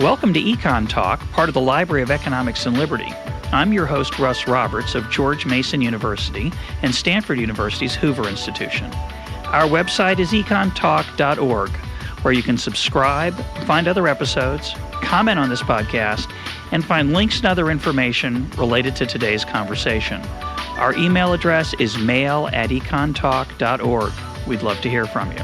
Welcome to EconTalk, part of the Library of Economics and Liberty. I'm your host, Russ Roberts of George Mason University and Stanford University's Hoover Institution. Our website is econtalk.org, where you can subscribe, find other episodes, comment on this podcast, and find links and other information related to today's conversation. Our email address is mail@econtalk.org. We'd love to hear from you.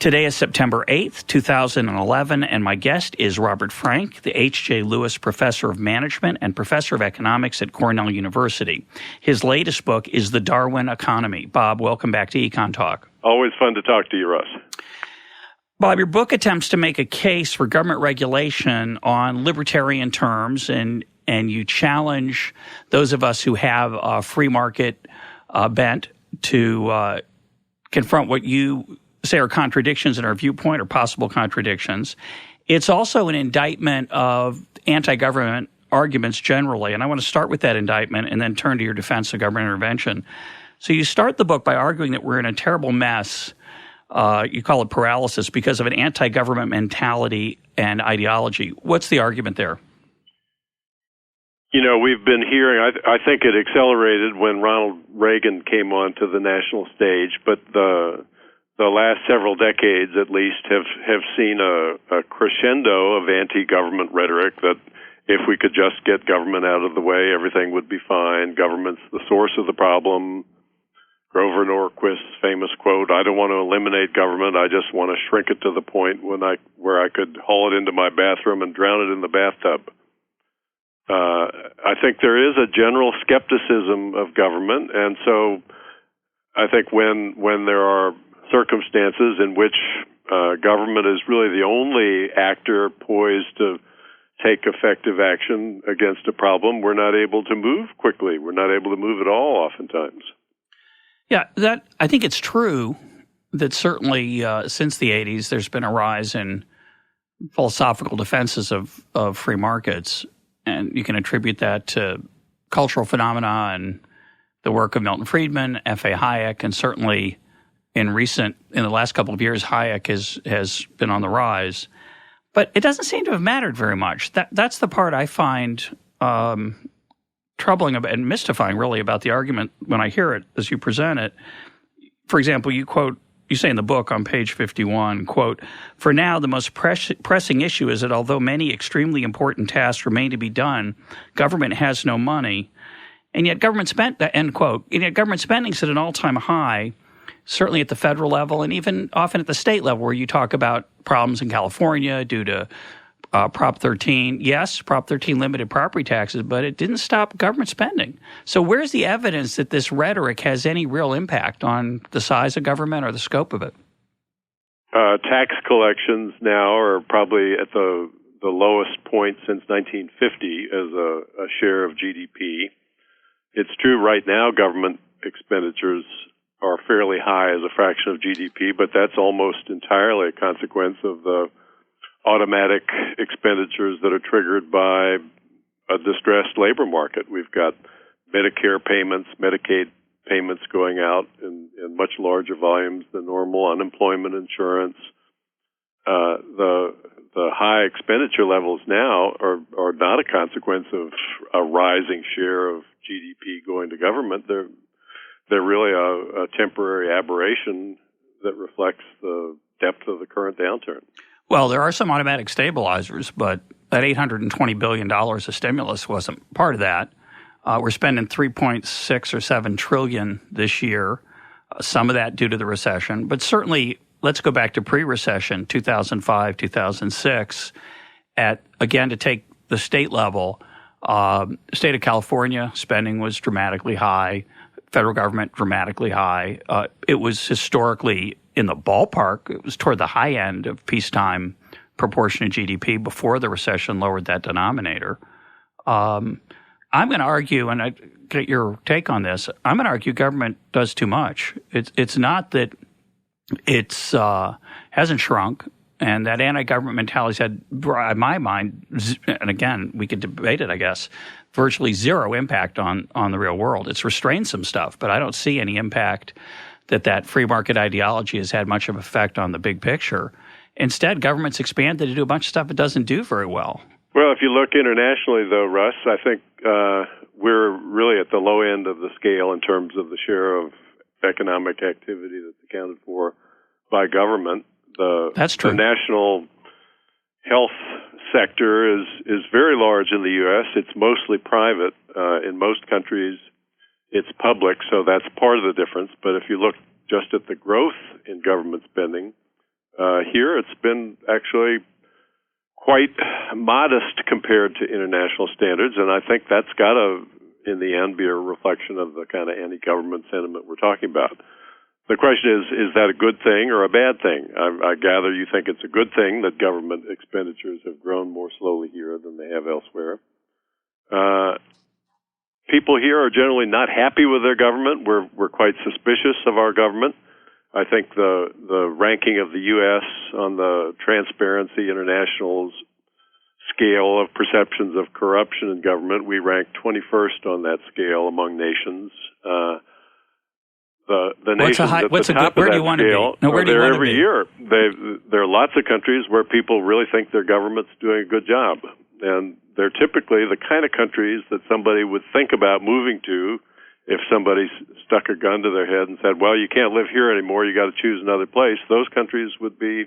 Today is September 8th, 2011, and my guest is Robert Frank, the H.J. Lewis Professor of Management and Professor of Economics at Cornell University. His latest book is The Darwin Economy. Bob, welcome back to EconTalk. Always fun to talk to you, Russ. Bob, your book attempts to make a case for government regulation on libertarian terms, and you challenge those of us who have a free market bent to confront what you say are contradictions in our viewpoint or possible contradictions. It's also an indictment of anti-government arguments generally, and I want to start with that indictment and then turn to your defense of government intervention. So you start the book by arguing that we're in a terrible mess, you call it paralysis, because of an anti-government mentality and ideology. What's the argument there? You know, we've been hearing, I think it accelerated when Ronald Reagan came onto the national stage, but the last several decades, at least, have seen a crescendo of anti-government rhetoric that if we could just get government out of the way, everything would be fine. Government's the source of the problem. Grover Norquist's famous quote, "I don't want to eliminate government, I just want to shrink it to the point where I could haul it into my bathroom and drown it in the bathtub." I think there is a general skepticism of government, and so I think when there are circumstances in which government is really the only actor poised to take effective action against a problem, we're not able to move quickly. We're not able to move at all oftentimes. Yeah, I think it's true that certainly since the 80s there's been a rise in philosophical defenses of free markets, and you can attribute that to cultural phenomena and the work of Milton Friedman, F.A. Hayek, and certainly in the last couple of years, Hayek has been on the rise. But it doesn't seem to have mattered very much. That's the part I find troubling and mystifying, really, about the argument when I hear it as you present it. For example, you say in the book on page 51, quote, "For now, the most pressing issue is that although many extremely important tasks remain to be done, government has no money, and yet government end quote, and yet government spending is at an all-time high, certainly at the federal level and even often at the state level, where you talk about problems in California due to Prop 13. Yes, Prop 13 limited property taxes, but it didn't stop government spending. So where's the evidence that this rhetoric has any real impact on the size of government or the scope of it? Tax collections now are probably at the lowest point since 1950 as a share of GDP. It's true right now government expenditures are fairly high as a fraction of GDP, but that's almost entirely a consequence of the automatic expenditures that are triggered by a distressed labor market. We've got Medicare payments, Medicaid payments going out in much larger volumes than normal, unemployment insurance. The high expenditure levels now are not a consequence of a rising share of GDP going to government. They're really a temporary aberration that reflects the depth of the current downturn. Well, there are some automatic stabilizers, but that $820 billion of stimulus wasn't part of that. We're spending $3.6 or $7 trillion this year, some of that due to the recession. But certainly, let's go back to pre-recession, 2005, 2006. Again, to take the state level, state of California spending was dramatically high. Federal government dramatically high. It was historically in the ballpark. It was toward the high end of peacetime proportion of GDP before the recession lowered that denominator. I'm going to argue, and I get your take on this, I'm going to argue government does too much. It's not that it's hasn't shrunk, and that anti-government mentality's had, in my mind, and again, we could debate it, I guess, virtually zero impact on the real world. It's restrained some stuff, but I don't see any impact that free market ideology has had much of an effect on the big picture. Instead, government's expanded to do a bunch of stuff it doesn't do very well. Well, if you look internationally, though, Russ, I think we're really at the low end of the scale in terms of the share of economic activity that's accounted for by government. That's true. The national health sector is very large in the U.S. It's mostly private. In most countries, it's public, so that's part of the difference. But if you look just at the growth in government spending, here it's been actually quite modest compared to international standards, and I think that's got to, in the end, be a reflection of the kind of anti-government sentiment we're talking about. The question is that a good thing or a bad thing? I gather you think it's a good thing that government expenditures have grown more slowly here than they have elsewhere. People here are generally not happy with their government. We're quite suspicious of our government. I think the ranking of the U.S. on the Transparency International's scale of perceptions of corruption in government, we rank 21st on that scale among nations. The nations at the top of that scale are there every year. There are lots of countries where people really think their government's doing a good job, and they're typically the kind of countries that somebody would think about moving to if somebody stuck a gun to their head and said, well, you can't live here anymore, you got to choose another place. Those countries would be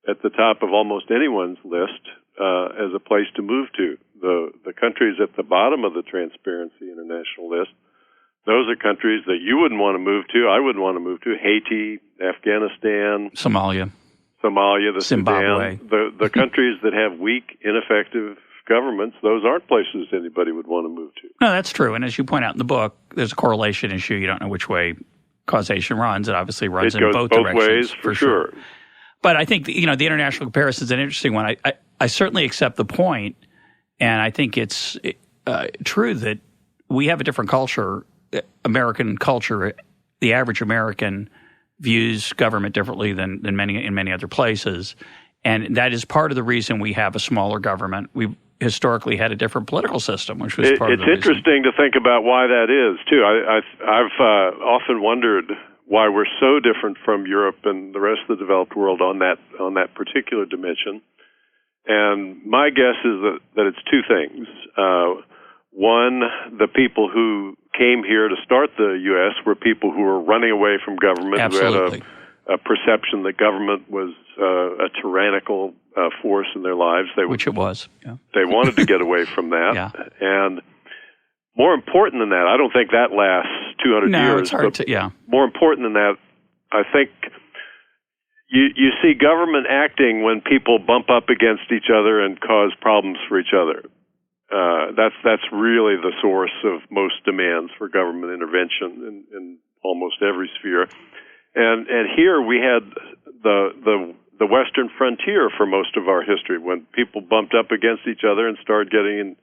at the top of almost anyone's list as a place to move to. The countries at the bottom of the Transparency International list, those are countries that you wouldn't want to move to, I wouldn't want to move to. Haiti, Afghanistan, Somalia, the Zimbabwe. Sudan. The countries that have weak, ineffective governments, those aren't places anybody would want to move to. No, that's true. And as you point out in the book, there's a correlation issue. You don't know which way causation runs. It obviously runs in both directions. Ways, for sure. But I think, the international comparison is an interesting one. I certainly accept the point, and I think it's true that we have a different culture, American culture. The average American views government differently than in many other places. And that is part of the reason we have a smaller government. We've historically had a different political system, which was part of the reason. It's interesting to think about why that is, too. I've often wondered why we're so different from Europe and the rest of the developed world on that particular dimension. And my guess is that it's two things. One, the people who came here to start the U.S. were people who were running away from government, Absolutely. who had a perception that government was a tyrannical force in their lives. Which it was. Yeah. They wanted to get away from that. Yeah. And more important than that, I don't think that lasts 200 years. No, it's hard to, yeah. More important than that, I think you see government acting when people bump up against each other and cause problems for each other. That's really the source of most demands for government intervention in almost every sphere. And here we had the Western frontier for most of our history. When people bumped up against each other and started getting in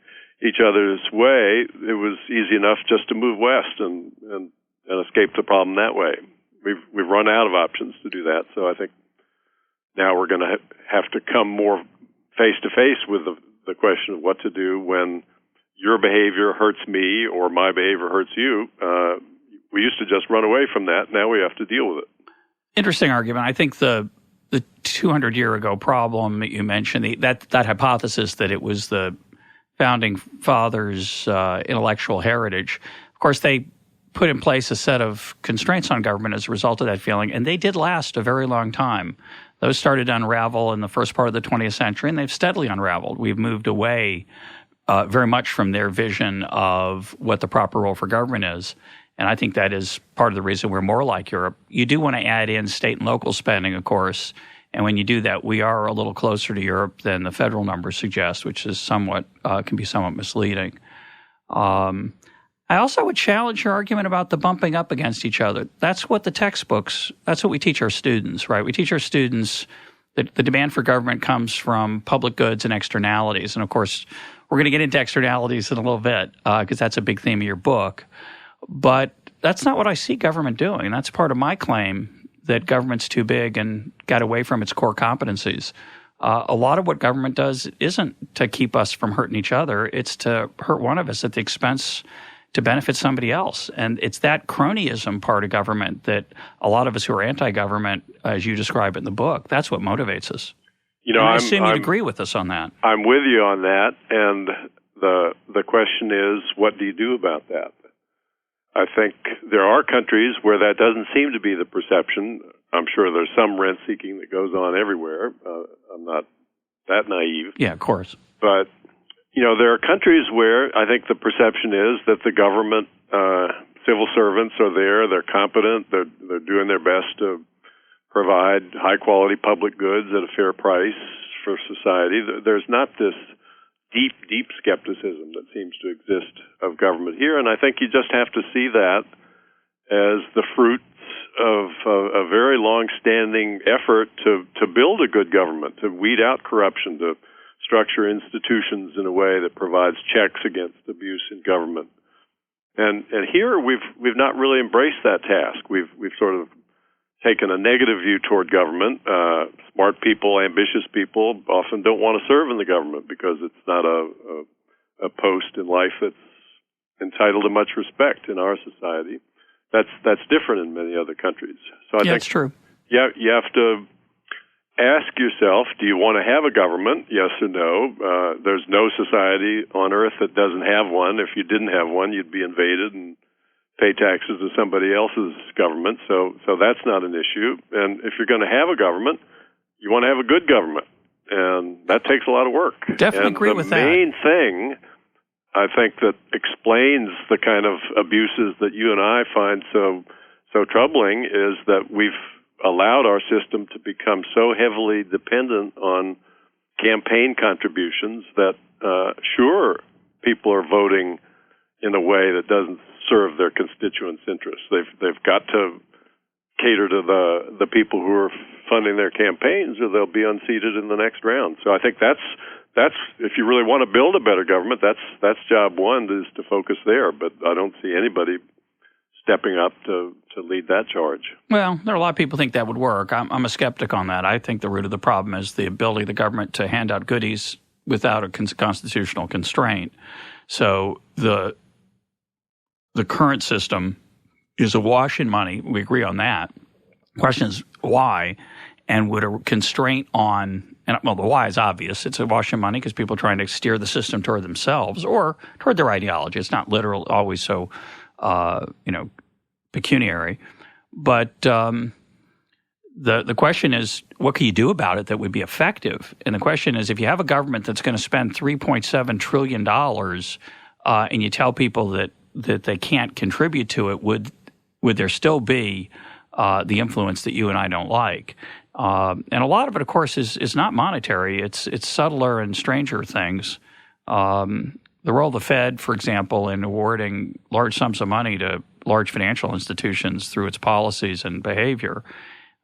each other's way, it was easy enough just to move west and escape the problem that way. We've run out of options to do that, so I think now we're going to have to come more face to face with the question of what to do when your behavior hurts me or my behavior hurts you. We used to just run away from that. Now we have to deal with it. Interesting argument. I think the 200-year-ago problem that you mentioned, that hypothesis that it was the founding fathers' intellectual heritage, of course, they put in place a set of constraints on government as a result of that feeling, and they did last a very long time. Those started to unravel in the first part of the 20th century, and they've steadily unraveled. We've moved away very much from their vision of what the proper role for government is. And I think that is part of the reason we're more like Europe. You do want to add in state and local spending, of course. And when you do that, we are a little closer to Europe than the federal numbers suggest, which is can be somewhat misleading. I also would challenge your argument about the bumping up against each other. That's what that's what we teach our students, right? We teach our students that the demand for government comes from public goods and externalities. And of course, we're going to get into externalities in a little bit because that's a big theme of your book. But that's not what I see government doing. That's part of my claim that government's too big and got away from its core competencies. A lot of what government does isn't to keep us from hurting each other. It's to hurt one of us at the expense to benefit somebody else. And it's that cronyism part of government that a lot of us who are anti-government, as you describe it in the book, that's what motivates us. I assume you'd agree with us on that. I'm with you on that, and the question is, what do you do about that? I think there are countries where that doesn't seem to be the perception. I'm sure there's some rent-seeking that goes on everywhere. I'm not that naive. Yeah, of course. But, there are countries where I think the perception is that the government, civil servants are there, they're competent, they're doing their best to provide high-quality public goods at a fair price for society. There's not this deep skepticism that seems to exist of government here, and I think you just have to see that as the fruits of a very long-standing effort to build a good government, to weed out corruption, to structure institutions in a way that provides checks against abuse in government. And here we've not really embraced that task. We've sort of taken a negative view toward government. Smart people, ambitious people often don't want to serve in the government because it's not a post in life that's entitled to much respect in our society. That's different in many other countries. So I think that's true. Yeah, you have to ask yourself, do you want to have a government? Yes or no? There's no society on earth that doesn't have one. If you didn't have one, you'd be invaded and pay taxes to somebody else's government. So that's not an issue. And if you're going to have a government, you want to have a good government. And that takes a lot of work. Definitely agree with that. The main thing, I think, that explains the kind of abuses that you and I find so troubling is that we've allowed our system to become so heavily dependent on campaign contributions that, sure, people are voting in a way that doesn't serve their constituents' interests. They've got to cater to the people who are funding their campaigns, or they'll be unseated in the next round. So I think that's if you really want to build a better government, that's job one, is to focus there. But I don't see anybody stepping up to lead that charge. Well, there are a lot of people think that would work. I'm a skeptic on that. I think the root of the problem is the ability of the government to hand out goodies without a constitutional constraint. So the current system is awash in money. We agree on that. The question is why, and would a constraint on – and well, the why is obvious. It's awash in money because people are trying to steer the system toward themselves or toward their ideology. It's not literal, always so pecuniary. But the question is, what can you do about it that would be effective? And the question is, if you have a government that's going to spend $3.7 trillion and you tell people that they can't contribute to it, would there still be the influence that you and I don't like? And a lot of it, of course, is not monetary. It's subtler and stranger things. The role of the Fed, for example, in awarding large sums of money to large financial institutions through its policies and behavior.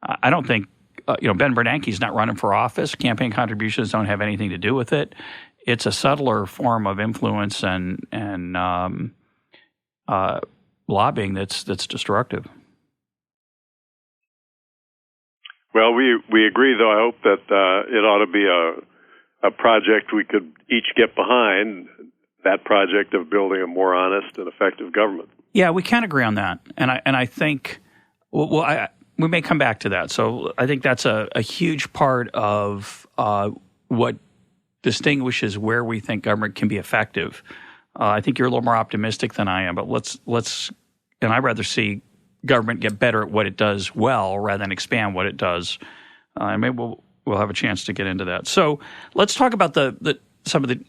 I don't think Ben Bernanke's not running for office. Campaign contributions don't have anything to do with it. It's a subtler form of influence and lobbying that's destructive. Well, we agree, though. I hope that it ought to be a project we could each get behind, that project of building a more honest and effective government. Yeah, we can agree on that. And I think we may come back to that. So I think that's a huge part of what distinguishes where we think government can be effective. I think you're a little more optimistic than I am, but let's and I'd rather see government get better at what it does well rather than expand what it does. And maybe we'll have a chance to get into that. So let's talk about some of the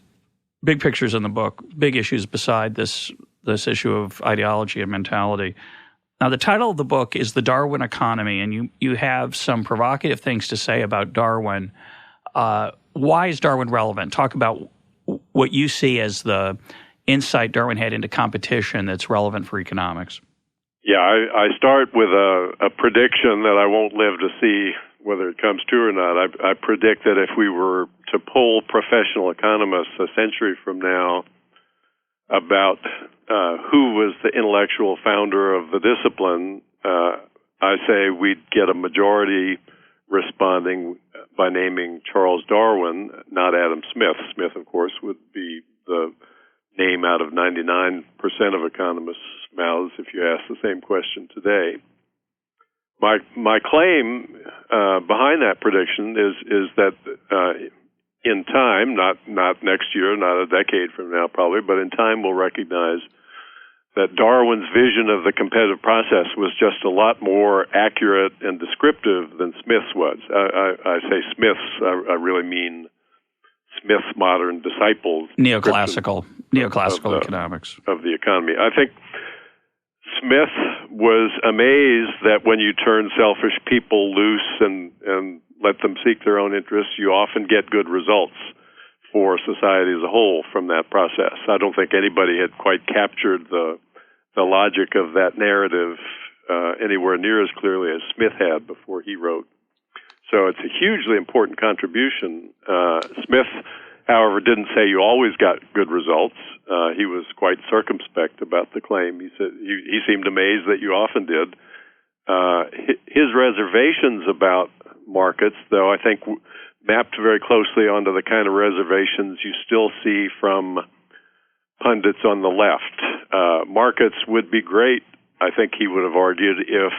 big pictures in the book, big issues beside this issue of ideology and mentality. Now, the title of the book is The Darwin Economy, and you have some provocative things to say about Darwin. Why is Darwin relevant? Talk about what you see as the insight Darwin had into competition that's relevant for economics. Yeah, I start with a prediction that I won't live to see whether it comes true or not. I predict that if we were to poll professional economists a century from now about who was the intellectual founder of the discipline, I say we'd get a majority responding by naming Charles Darwin, not Adam Smith. Smith, of course, would be the name out of 99% of economists' mouths if you ask the same question today. My claim behind that prediction is that in time, not next year, not a decade from now probably, but in time we'll recognize that Darwin's vision of the competitive process was just a lot more accurate and descriptive than Smith's was. I say Smith's, I really mean Smith's modern disciples. Neoclassical economics. Of the economy. I think Smith was amazed that when you turn selfish people loose and let them seek their own interests, you often get good results for society as a whole from that process. I don't think anybody had quite captured the logic of that narrative anywhere near as clearly as Smith had before he wrote. So it's a hugely important contribution. Smith, however, didn't say you always got good results. He was quite circumspect about the claim. He said he seemed amazed that you often did. His reservations about markets, though, I think mapped very closely onto the kind of reservations you still see from pundits on the left. Markets would be great, I think he would have argued, if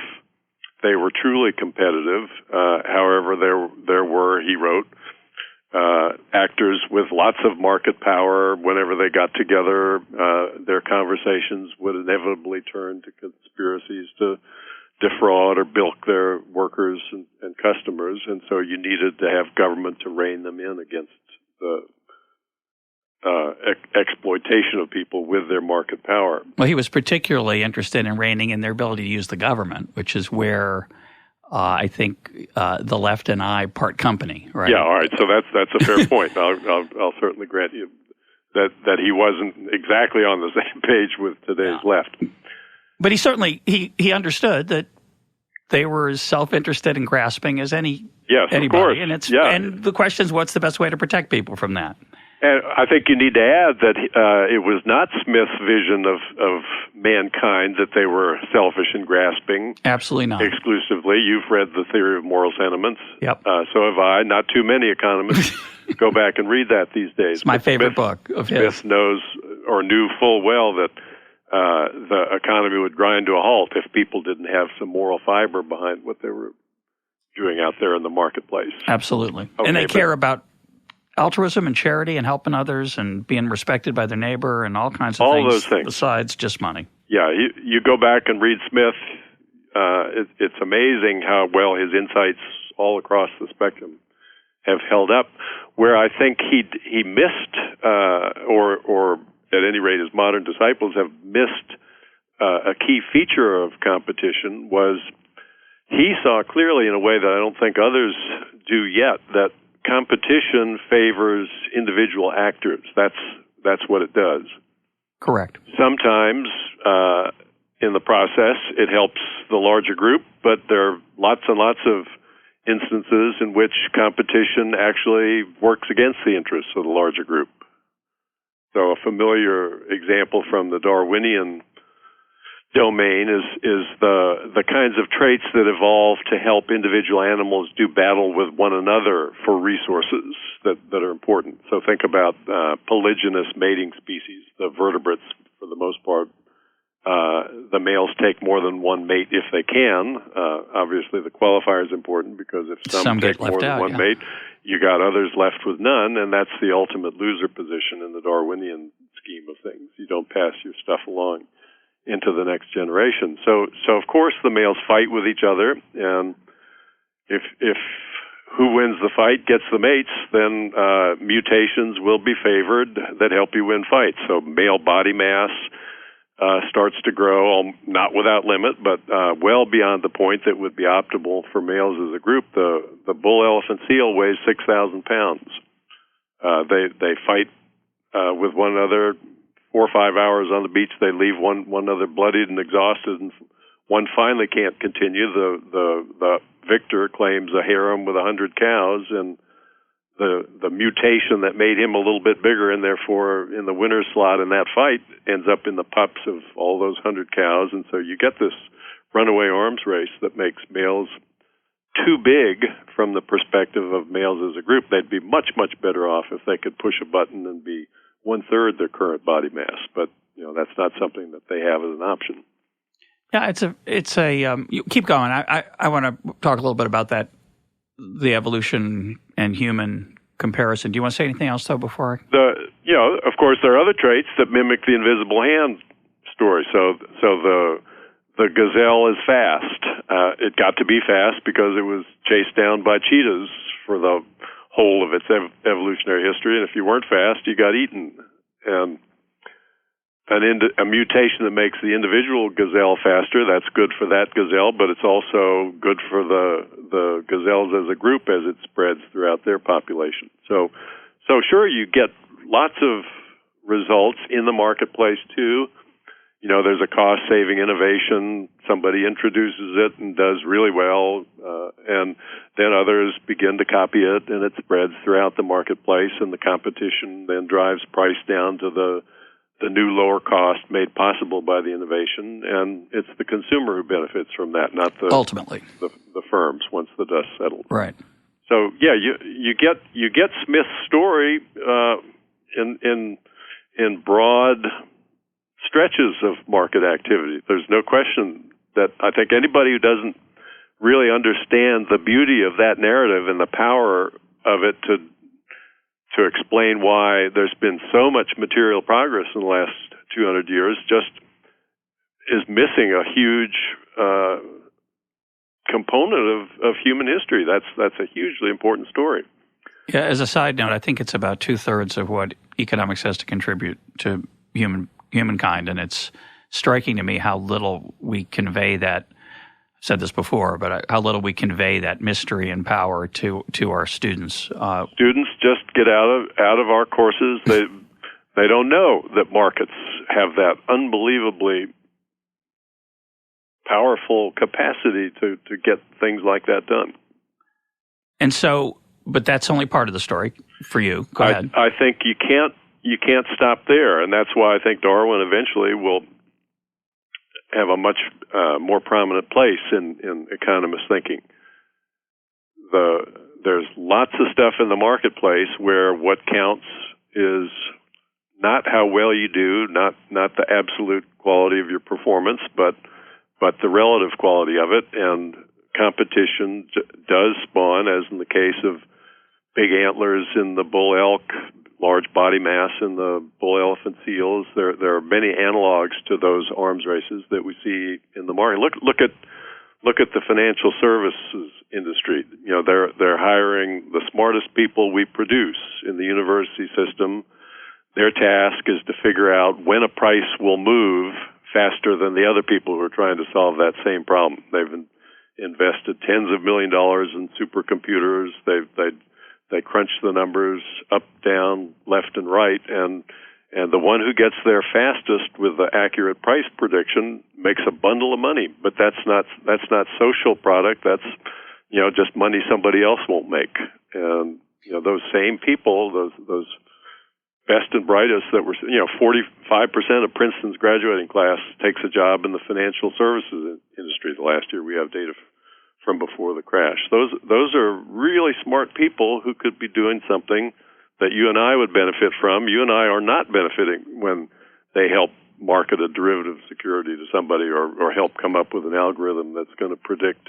they were truly competitive. However, there were, he wrote, actors with lots of market power. Whenever they got together, their conversations would inevitably turn to conspiracies to defraud or bilk their workers and customers, and so you needed to have government to rein them in against the exploitation of people with their market power. Well, he was particularly interested in reining in their ability to use the government, which is where I think the left and I part company, right? Yeah, all right. So that's a fair point. I'll certainly grant you that he wasn't exactly on the same page with today's left. But he certainly he understood that they were as self-interested and grasping as anybody. Of course. And and the question is, what's the best way to protect people from that? And I think you need to add that it was not Smith's vision of mankind that they were selfish and grasping. Absolutely not. Exclusively. You've read The Theory of Moral Sentiments. Yep. So have I. Not too many economists go back and read that these days. It's my favorite book of his. Smith knows or knew full well that the economy would grind to a halt if people didn't have some moral fiber behind what they were doing out there in the marketplace. Absolutely. Okay, and they care about altruism and charity and helping others and being respected by their neighbor and all kinds of all things. Those things besides just money. Yeah, you go back and read Smith. It's amazing how well his insights all across the spectrum have held up. Where I think he missed, or at any rate his modern disciples have missed a key feature of competition, was he saw clearly in a way that I don't think others do yet that competition favors individual actors. That's what it does. Correct. Sometimes in the process it helps the larger group, but there are lots and lots of instances in which competition actually works against the interests of the larger group. So a familiar example from the Darwinian domain is the kinds of traits that evolve to help individual animals do battle with one another for resources that are important. So think about polygynous mating species, the vertebrates for the most part. The males take more than one mate if they can. Obviously, the qualifier is important because if some take more than one mate, you got others left with none, and that's the ultimate loser position in the Darwinian scheme of things. You don't pass your stuff along into the next generation. So of course the males fight with each other, and if who wins the fight gets the mates, then mutations will be favored that help you win fights. So male body mass starts to grow, not without limit, but well beyond the point that would be optimal for males as a group. The bull elephant seal weighs 6,000 pounds. They fight with one another 4 or 5 hours on the beach. They leave one another bloodied and exhausted, and one finally can't continue. The victor claims a harem with 100 cows, and the mutation that made him a little bit bigger and therefore in the winner's slot in that fight ends up in the pups of all those 100 cows. And so you get this runaway arms race that makes males too big from the perspective of males as a group. They'd be much, much better off if they could push a button and be one-third their current body mass. But that's not something that they have as an option. Yeah, it's a you keep going. I want to talk a little bit about that, the evolution and human comparison. Do you want to say anything else though before? Of course, there are other traits that mimic the invisible hand story. So the gazelle is fast. It got to be fast because it was chased down by cheetahs for the whole of its evolutionary history. And if you weren't fast, you got eaten. And a mutation that makes the individual gazelle faster, that's good for that gazelle, but it's also good for the gazelles as a group as it spreads throughout their population. So sure, you get lots of results in the marketplace too. There's a cost-saving innovation. Somebody introduces it and does really well, and then others begin to copy it, and it spreads throughout the marketplace, and the competition then drives price down to the new lower cost made possible by the innovation, and it's the consumer who benefits from that, not ultimately the firms once the dust settles. Right. So yeah, you get Smith's story in broad stretches of market activity. There's no question that I think anybody who doesn't really understand the beauty of that narrative and the power of it to explain why there's been so much material progress in the last 200 years just is missing a huge component of human history. That's a hugely important story. Yeah, as a side note, I think it's about 2/3 of what economics has to contribute to humankind, and it's striking to me how little we convey that. I've said this before, but how little we convey that mystery and power to our students. Students just get out of our courses. They don't know that markets have that unbelievably powerful capacity to get things like that done. And so, but that's only part of the story for you. Go ahead. I think you can't stop there, and that's why I think Darwin eventually will have a much more prominent place in economist thinking. There's lots of stuff in the marketplace where what counts is not how well you do, not the absolute quality of your performance, but the relative quality of it. And competition does spawn, as in the case of big antlers in the bull elk, large body mass in the bull elephant seals. There are many analogs to those arms races that we see in the market. Look at the financial services industry. They're hiring the smartest people we produce in the university system. Their task is to figure out when a price will move faster than the other people who are trying to solve that same problem. They've invested tens of $millions in supercomputers. They crunch the numbers up, down, left, and right, and the one who gets there fastest with the accurate price prediction makes a bundle of money. But that's not social product. That's just money somebody else won't make. And those same people, those best and brightest that were 45% of Princeton's graduating class takes a job in the financial services industry. The last year we have data from before the crash. Those are really smart people who could be doing something that you and I would benefit from. You and I are not benefiting when they help market a derivative security to somebody or help come up with an algorithm that's going to predict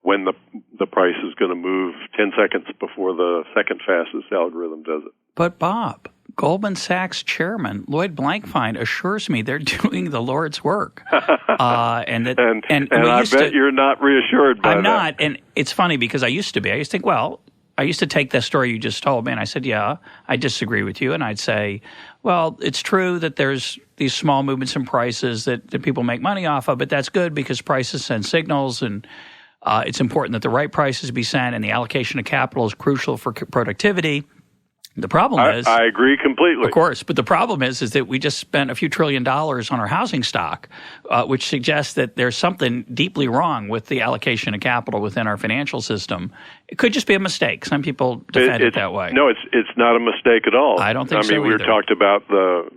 when the price is going to move 10 seconds before the second fastest algorithm does it. But Bob, Goldman Sachs chairman Lloyd Blankfein assures me they're doing the Lord's work, and I bet you're not reassured by that. I'm not, and it's funny because I used to be. I used to think, well, I used to take the story you just told me, and I said, yeah, I disagree with you, and I'd say, well, it's true that there's these small movements in prices that people make money off of, but that's good because prices send signals, and it's important that the right prices be sent, and the allocation of capital is crucial for productivity. The problem is, I agree completely. Of course, but the problem is that we just spent a few $1 trillion on our housing stock, which suggests that there's something deeply wrong with the allocation of capital within our financial system. It could just be a mistake. Some people defend it that way. No, it's not a mistake at all. I don't think so. I mean, we talked about the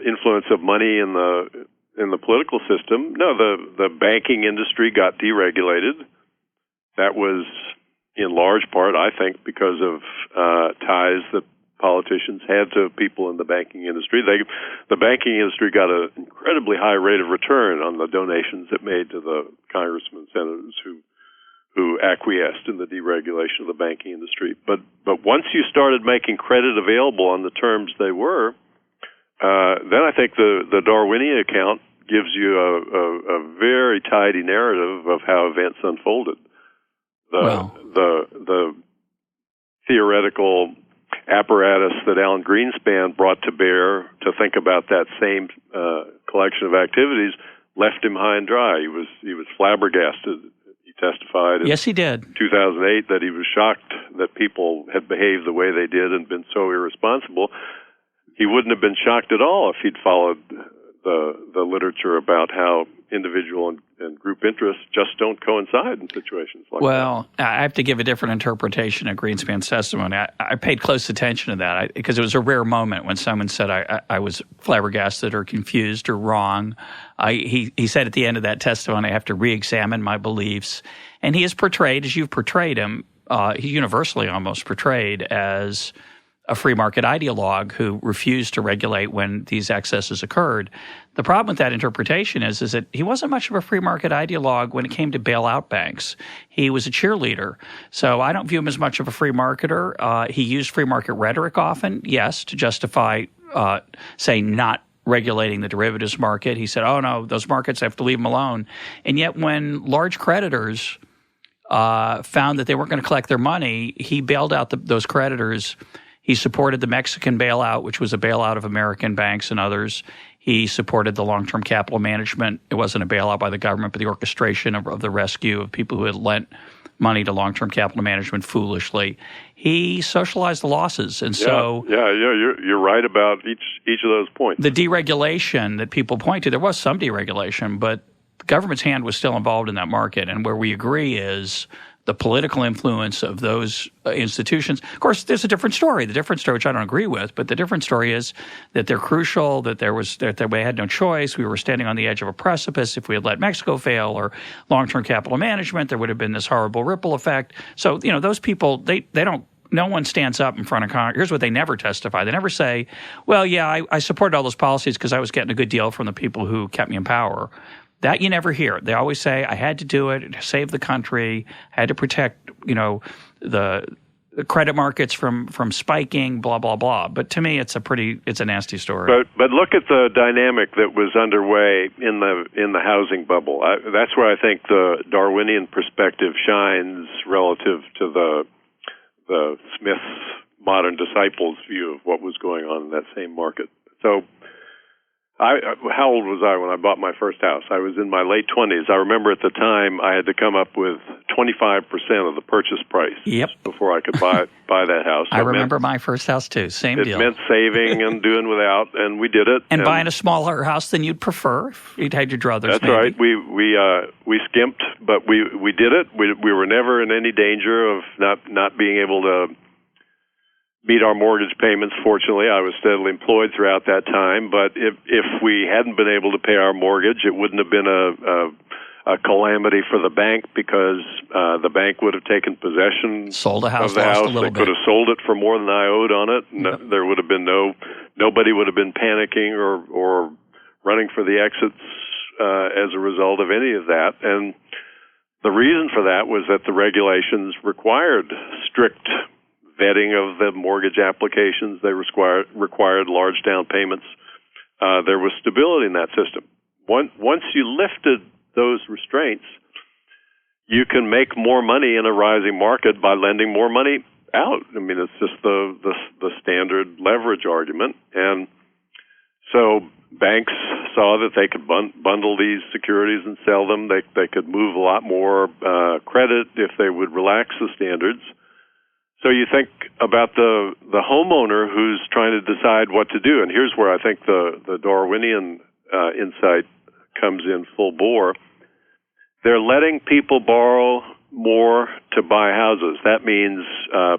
influence of money in the political system. No, the banking industry got deregulated. That was in large part, I think, because of ties that politicians had to people in the banking industry. The banking industry got an incredibly high rate of return on the donations it made to the congressmen and senators who acquiesced in the deregulation of the banking industry. But once you started making credit available on the terms they were, then I think the Darwinian account gives you a very tidy narrative of how events unfolded. The theoretical apparatus that Alan Greenspan brought to bear to think about that same collection of activities left him high and dry. He was flabbergasted. He testified in 2008 that he was shocked that people had behaved the way they did and been so irresponsible. He wouldn't have been shocked at all if he'd followed the literature about how individual and group interests just don't coincide in situations like that. Well, I have to give a different interpretation of Greenspan's testimony. I paid close attention to that because it was a rare moment when someone said I was flabbergasted or confused or wrong. He said at the end of that testimony, I have to re-examine my beliefs. And he is portrayed, as you've portrayed him, he universally almost portrayed as a free market ideologue who refused to regulate when these excesses occurred. The problem with that interpretation is that he wasn't much of a free market ideologue when it came to bail out banks. He was a cheerleader. So I don't view him as much of a free marketer. He used free market rhetoric often, yes, to justify, say, not regulating the derivatives market. He said, oh, no, those markets have to leave them alone. And yet when large creditors found that they weren't going to collect their money, he bailed out those creditors. He supported the Mexican bailout, which was a bailout of American banks and others. He supported the long-term capital management. It wasn't a bailout by the government, but the orchestration of the rescue of people who had lent money to long-term capital management foolishly. He socialized the losses, and you're right about each of those points. The deregulation that people point to, there was some deregulation, but the government's hand was still involved in that market, and where we agree is the political influence of those institutions. Of course, there's a different story. The different story, which I don't agree with, but the different story is that they're crucial, that that we had no choice. We were standing on the edge of a precipice. If we had let Mexico fail or long-term capital management, there would have been this horrible ripple effect. So, those people, they don't. No one stands up in front of Congress. Here's what they never testify. They never say, well, yeah, I supported all those policies because I was getting a good deal from the people who kept me in power. That you never hear. They always say, I had to do it to save the country, I had to protect, the credit markets from spiking, blah, blah, blah. But to me, it's a nasty story. But look at the dynamic that was underway in the housing bubble. That's where I think the Darwinian perspective shines relative to the Smith's modern disciples' view of what was going on in that same market. So how old was I when I bought my first house? I was in my late 20s. I remember at the time I had to come up with 25% of the purchase price before I could buy that house. So I remember my first house too. Same deal. It meant saving and doing without, and we did it. And buying a smaller house than you'd prefer if you'd had your druthers. That's right. We skimped, but we did it. We were never in any danger of not being able to meet our mortgage payments. Fortunately, I was steadily employed throughout that time. But if we hadn't been able to pay our mortgage, it wouldn't have been a calamity for the bank because the bank would have taken possession of the house. They could have sold it for more than I owed on it. Yep. There would have been nobody would have been panicking or running for the exits as a result of any of that. And the reason for that was that the regulations required strict vetting of the mortgage applications. They required large down payments. There was stability in that system. Once you lifted those restraints, you can make more money in a rising market by lending more money out. I mean, it's just the standard leverage argument. And so banks saw that they could bundle these securities and sell them. They could move a lot more credit if they would relax the standards. So you think about the homeowner who's trying to decide what to do, and here's where I think the Darwinian insight comes in full bore. They're letting people borrow more to buy houses. That means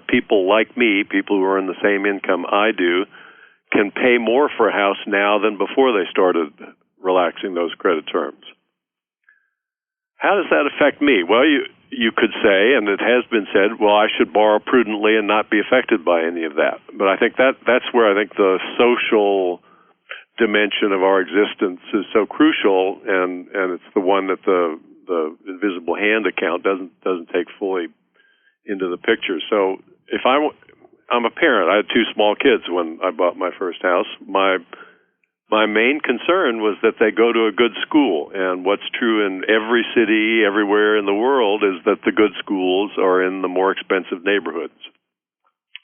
people like me, people who are in the same income I do, can pay more for a house now than before they started relaxing those credit terms. How does that affect me? Well, you could say, and it has been said, well, I should borrow prudently and not be affected by any of that. But I think that's where I think the social dimension of our existence is so crucial, and it's the one that the invisible hand account doesn't take fully into the picture. So if I'm a parent, I had two small kids when I bought my first house. My main concern was that they go to a good school, and what's true in every city, everywhere in the world, is that the good schools are in the more expensive neighborhoods.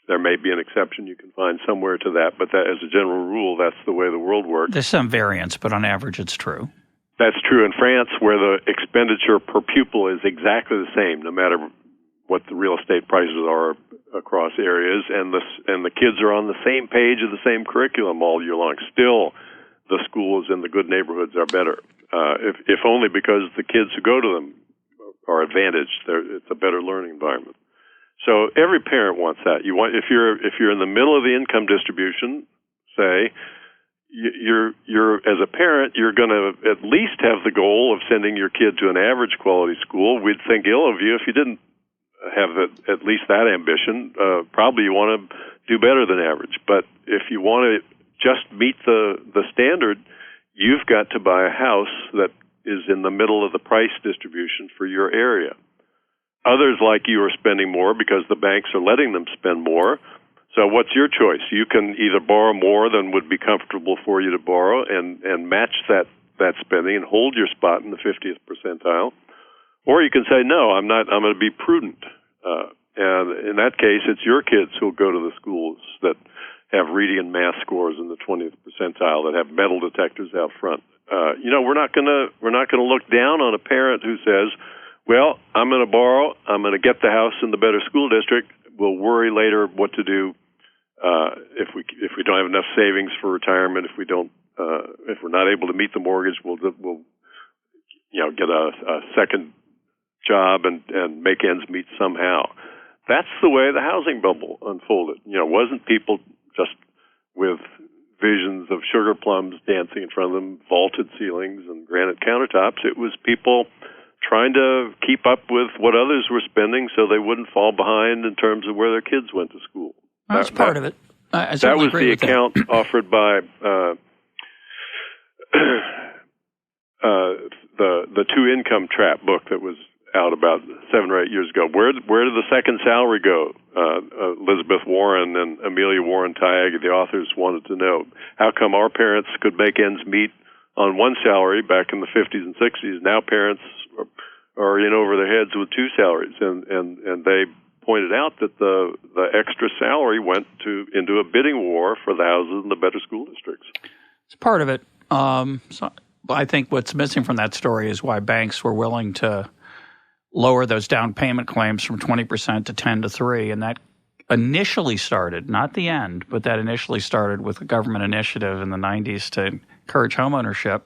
There may be an exception you can find somewhere to that, but that, as a general rule, that's the way the world works. There's some variance, but on average it's true. That's true in France, where the expenditure per pupil is exactly the same, no matter what the real estate prices are across areas, and the kids are on the same page of the same curriculum all year long. Still, the schools in the good neighborhoods are better, if only because the kids who go to them are advantaged. It's a better learning environment. So every parent wants that. If you're in the middle of the income distribution, say, you're as a parent, you're going to at least have the goal of sending your kid to an average quality school. We'd think ill of you if you didn't have at least that ambition. Probably you want to do better than average. But if you want to just meet the standard, you've got to buy a house that is in the middle of the price distribution for your area. Others like you are spending more because the banks are letting them spend more. So what's your choice? You can either borrow more than would be comfortable for you to borrow and match that spending and hold your spot in the 50th percentile. Or you can say, no, I'm not. I'm going to be prudent. And in that case, it's your kids who'll go to the schools that have reading and math scores in the 20th percentile, that have metal detectors out front. We're not going to look down on a parent who says, well, I'm going to borrow. I'm going to get the house in the better school district. We'll worry later what to do if we don't have enough savings for retirement. If we're not able to meet the mortgage, we'll get a second job and make ends meet somehow. That's the way the housing bubble unfolded. Wasn't people just with visions of sugar plums dancing in front of them, vaulted ceilings and granite countertops. It was people trying to keep up with what others were spending so they wouldn't fall behind in terms of where their kids went to school. That's part of it. I that was the account offered by the Two Income Trap book that was out about 7 or 8 years ago. Where did the second salary go? Elizabeth Warren and Amelia Warren Tyaga, the authors, wanted to know. How come our parents could make ends meet on one salary back in the 50s and 60s? Now parents are in over their heads with two salaries, and they pointed out that the extra salary went into a bidding war for the houses in the better school districts. It's part of it. So I think what's missing from that story is why banks were willing to lower those down payment claims from 20% to 10 to 3, and that initially started, not the end, but that initially started with a government initiative in the 90s to encourage homeownership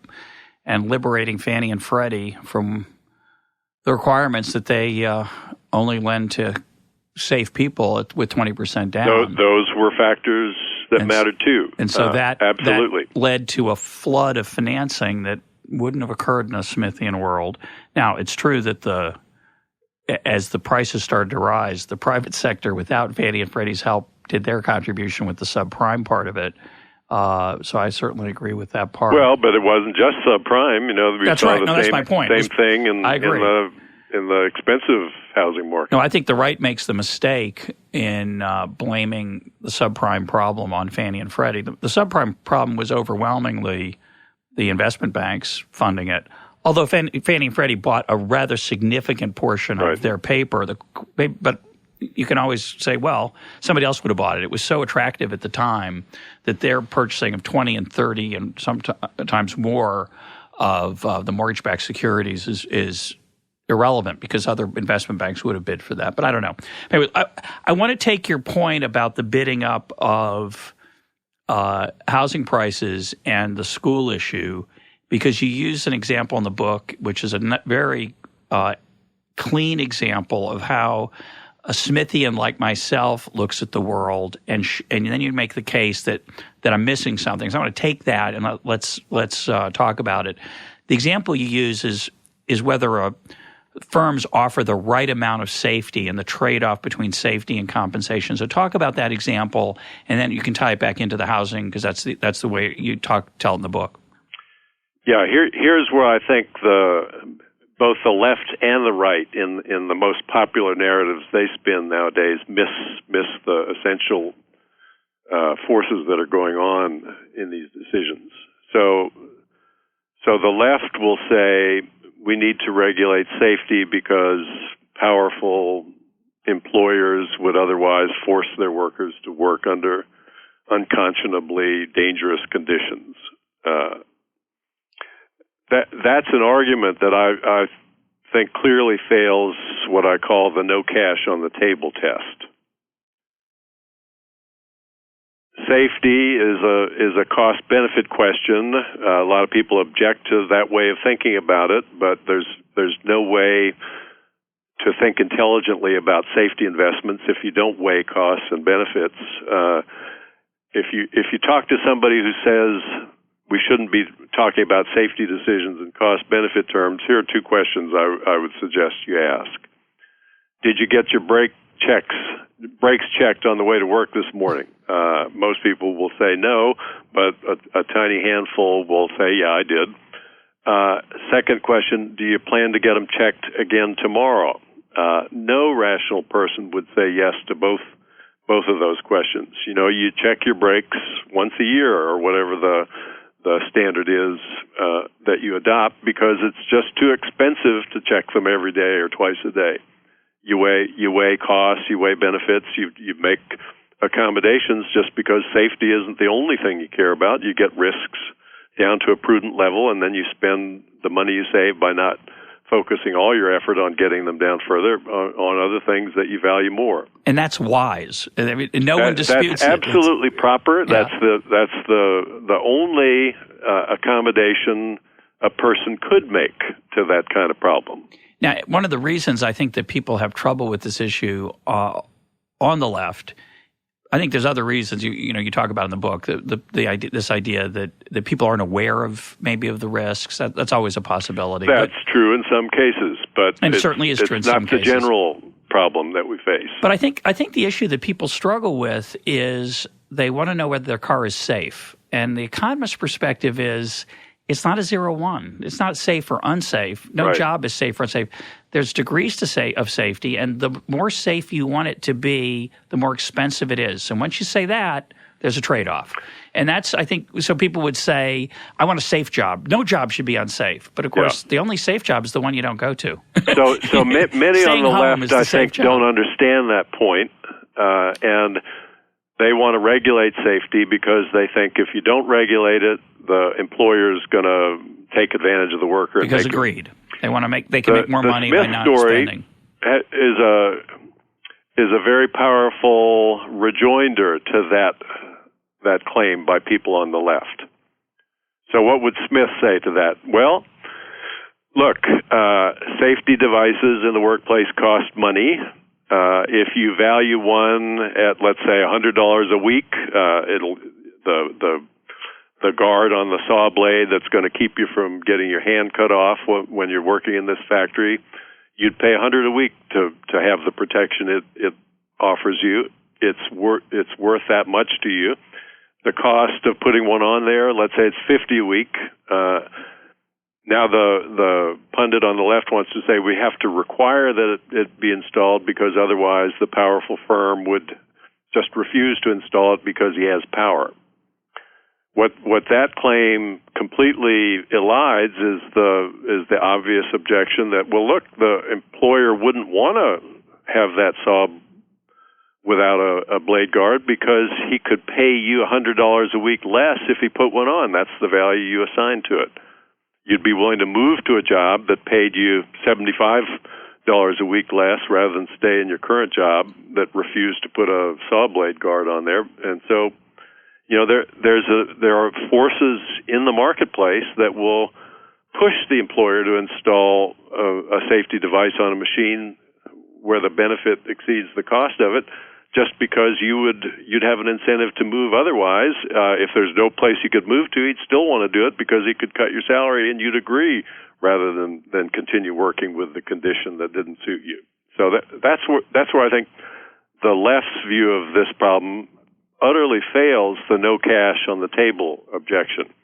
and liberating Fannie and Freddie from the requirements that they only lend to safe people with 20% down. Those were factors that mattered too. And so that led to a flood of financing that wouldn't have occurred in a Smithian world. Now, it's true that as the prices started to rise, the private sector, without Fannie and Freddie's help, did their contribution with the subprime part of it. So I certainly agree with that part. Well, but it wasn't just subprime. That's right. That's my point. Same thing in the expensive housing market. No, I think the right makes the mistake in blaming the subprime problem on Fannie and Freddie. The subprime problem was overwhelmingly the investment banks funding it. Although Fannie and Freddie bought a rather significant portion of their paper, but you can always say, well, somebody else would have bought it. It was so attractive at the time that their purchasing of 20 and 30 and sometimes more of the mortgage-backed securities is irrelevant because other investment banks would have bid for that. But I don't know. Anyway, I want to take your point about the bidding up of housing prices and the school issue, because you use an example in the book, which is a very clean example of how a Smithian like myself looks at the world, and then you make the case that I'm missing something. So I want to take that and let's talk about it. The example you use is whether firms offer the right amount of safety and the trade-off between safety and compensation. So talk about that example, and then you can tie it back into the housing, because that's the way you tell it in the book. Yeah, here's where I think both the left and the right in the most popular narratives they spin nowadays miss the essential forces that are going on in these decisions. So the left will say we need to regulate safety because powerful employers would otherwise force their workers to work under unconscionably dangerous conditions. That's an argument that I think clearly fails what I call the no cash on the table test. Safety is a cost-benefit question. A lot of people object to that way of thinking about it, but there's no way to think intelligently about safety investments if you don't weigh costs and benefits. If you talk to somebody who says we shouldn't be talking about safety decisions in cost-benefit terms, here are two questions I would suggest you ask. Did you get your brakes checked on the way to work this morning? Most people will say no, but a tiny handful will say, yeah, I did. Second question, do you plan to get them checked again tomorrow? No rational person would say yes to both of those questions. You check your brakes once a year or whatever the standard is that you adopt, because it's just too expensive to check them every day or twice a day. You weigh costs, you weigh benefits, you make accommodations just because safety isn't the only thing you care about. You get risks down to a prudent level, and then you spend the money you save by not focusing all your effort on getting them down further on other things that you value more. And that's wise. I mean, no one disputes that's absolutely proper. Yeah. That's the only accommodation a person could make to that kind of problem. Now, one of the reasons I think that people have trouble with this issue on the left, I think there's other reasons you talk about in the book. This idea that people aren't aware of the risks. That's always a possibility. That's true in some cases, but it certainly is true in some cases. It's not the general problem that we face. But I think the issue that people struggle with is they want to know whether their car is safe, and the economist's perspective is it's not a 0-1. It's not safe or unsafe. No right. job is safe or unsafe. There's degrees of safety, and the more safe you want it to be, the more expensive it is. And once you say that, there's a trade-off. And that's, I think, so people would say, I want a safe job. No job should be unsafe. But, of course, The only safe job is the one you don't go to. So many on the left, I think, don't understand that point, and they want to regulate safety because they think if you don't regulate it, the employer's going to take advantage of the worker. Because of greed. They want to make more money by not spending. Is a very powerful rejoinder to that claim by people on the left. So what would Smith say to that? Well, look, safety devices in the workplace cost money. If you value one at, let's say, $100 a week, the guard on the saw blade that's going to keep you from getting your hand cut off when you're working in this factory, you'd pay $100 a week to have the protection it offers you. It's worth that much to you. The cost of putting one on there, let's say it's $50 a week. Now the pundit on the left wants to say we have to require that it be installed because otherwise the powerful firm would just refuse to install it because he has power. What that claim completely elides is the obvious objection that, well, look, the employer wouldn't want to have that saw without a blade guard because he could pay you $100 a week less if he put one on. That's the value you assign to it. You'd be willing to move to a job that paid you $75 a week less rather than stay in your current job that refused to put a saw blade guard on there. And so, there are forces in the marketplace that will push the employer to install a safety device on a machine where the benefit exceeds the cost of it, just because you'd have an incentive to move otherwise. If there's no place you could move to, he'd still want to do it because he could cut your salary, and you'd agree rather than continue working with the condition that didn't suit you. So that's where I think the left's view of this problem utterly fails the no cash on the table objection.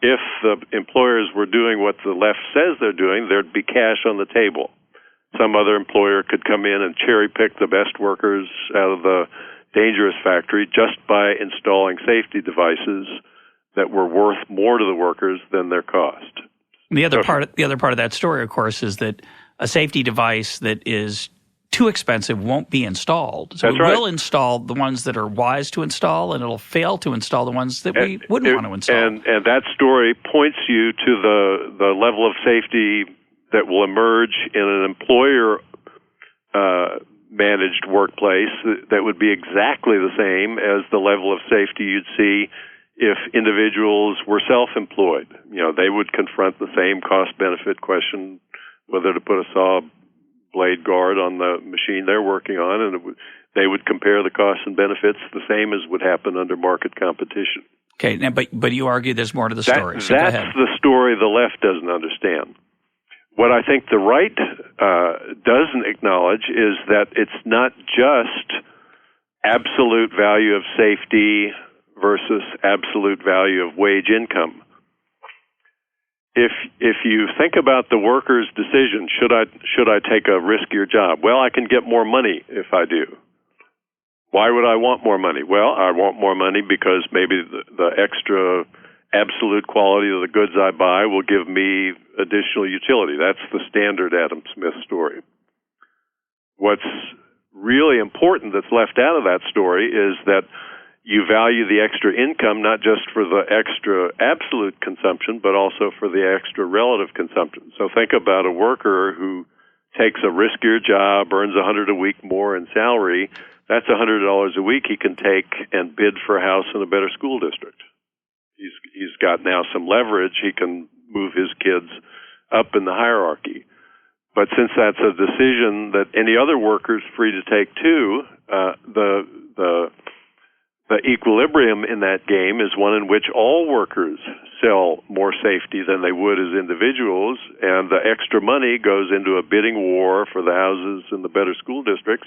If the employers were doing what the left says they're doing, there'd be cash on the table. Some other employer could come in and cherry pick the best workers out of the dangerous factory just by installing safety devices that were worth more to the workers than their cost. The other part of that story, of course, is that a safety device that is too expensive won't be installed. So will install the ones that are wise to install, and it'll fail to install the ones that we wouldn't want to install. And that story points you to the level of safety that will emerge in an employer managed workplace that would be exactly the same as the level of safety you'd see if individuals were self-employed. They would confront the same cost-benefit question, whether to put a saw blade guard on the machine they're working on, and they would compare the costs and benefits the same as would happen under market competition. Okay, now, but you argue there's more to the story. So that's the story the left doesn't understand. What I think the right doesn't acknowledge is that it's not just absolute value of safety versus absolute value of wage income. If you think about the worker's decision, should I take a riskier job? Well, I can get more money if I do. Why would I want more money? Well, I want more money because maybe the extra absolute quality of the goods I buy will give me additional utility. That's the standard Adam Smith story. What's really important that's left out of that story is that you value the extra income not just for the extra absolute consumption, but also for the extra relative consumption. So think about a worker who takes a riskier job, earns $100 a week more in salary. That's $100 a week he can take and bid for a house in a better school district. He's got now some leverage. He can move his kids up in the hierarchy. But since that's a decision that any other worker's free to take too, the equilibrium in that game is one in which all workers sell more safety than they would as individuals, and the extra money goes into a bidding war for the houses in the better school districts.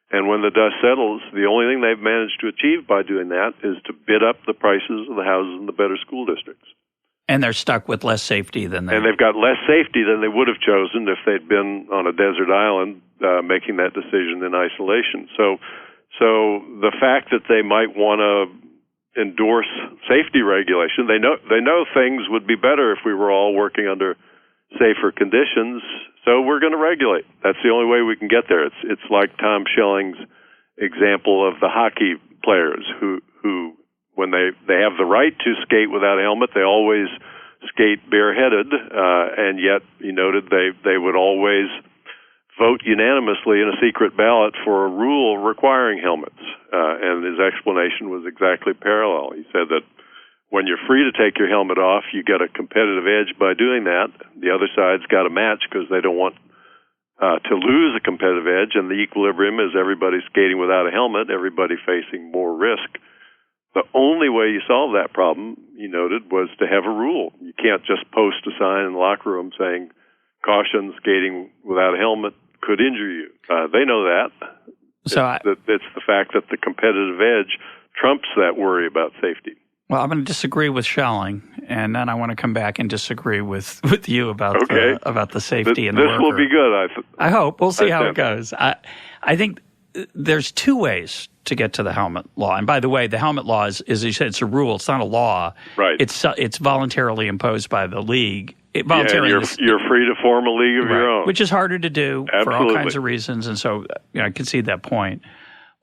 And when the dust settles, the only thing they've managed to achieve by doing that is to bid up the prices of the houses in the better school districts. And they're stuck with less safety than they... And they've got less safety than they would have chosen if they'd been on a desert island making that decision in isolation. So the fact that they might want to endorse safety regulation, they know things would be better if we were all working under safer conditions, so we're going to regulate. That's the only way we can get there. It's like Tom Schelling's example of the hockey players who when they have the right to skate without a helmet, they always skate bareheaded, and yet he noted they would always vote unanimously in a secret ballot for a rule requiring helmets. And his explanation was exactly parallel. He said that when you're free to take your helmet off, you get a competitive edge by doing that. The other side's got a match because they don't want to lose a competitive edge, and the equilibrium is everybody skating without a helmet, everybody facing more risk. The only way you solve that problem, he noted, was to have a rule. You can't just post a sign in the locker room saying, caution, skating without a helmet could injure you. They know that. So it's the fact that the competitive edge trumps that worry about safety. Well, I'm going to disagree with Schelling, and then I want to come back and disagree with you about the safety and the worker. This will be good. I hope. We'll see how it goes. I think there's two ways to get to the helmet law. And by the way, the helmet law is, as you said, it's a rule. It's not a law. Right. It's voluntarily imposed by the league. You're free to form a league of your own, which is harder to do for all kinds of reasons. And so I concede that point.